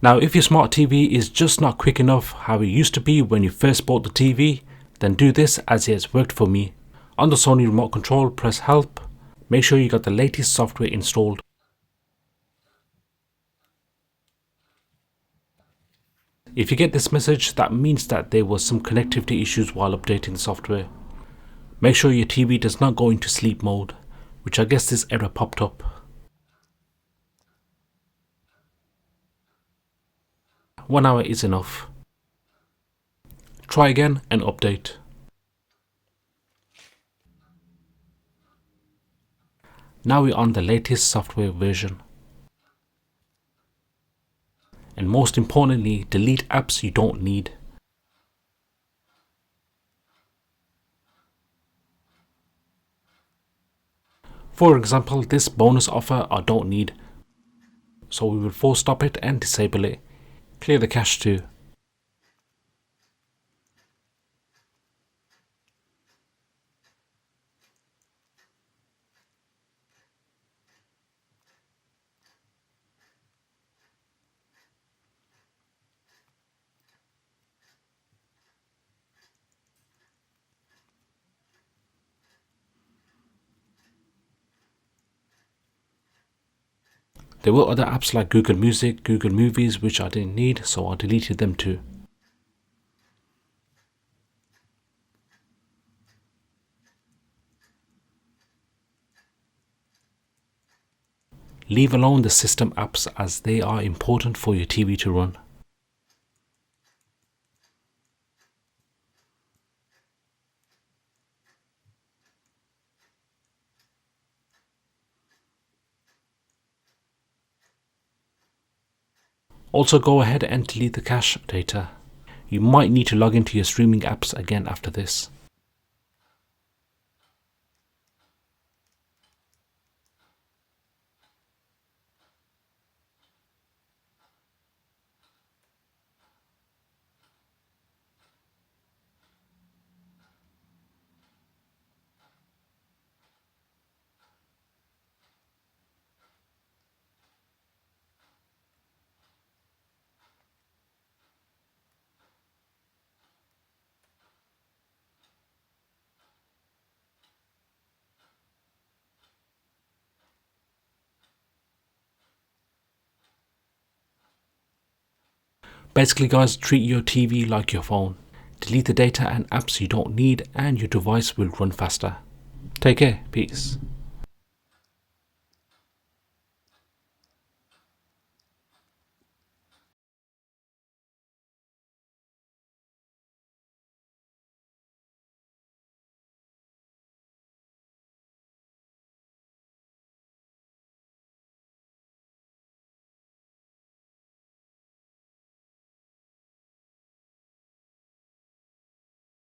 Now if your smart TV is just not quick enough how it used to be when you first bought the TV, then do this as it has worked for me. On the Sony remote control, press help. Make sure you got the latest software installed. If you get this message, that means that there was some connectivity issues while updating the software. Make sure your TV does not go into sleep mode, which I guess this error popped up. One hour is enough. Try again and update. Now we're on the latest software version. And most importantly, delete apps you don't need. For example, this bonus offer I don't need, so we will force stop it and disable it. Clear the cache too. There were other apps like Google Music, Google Movies, which I didn't need, so I deleted them too. Leave alone the system apps as they are important for your TV to run. Also go ahead and delete the cache data. You might need to log into your streaming apps again after this. Basically guys, treat your TV like your phone. Delete the data and apps you don't need and your device will run faster. Take care, peace.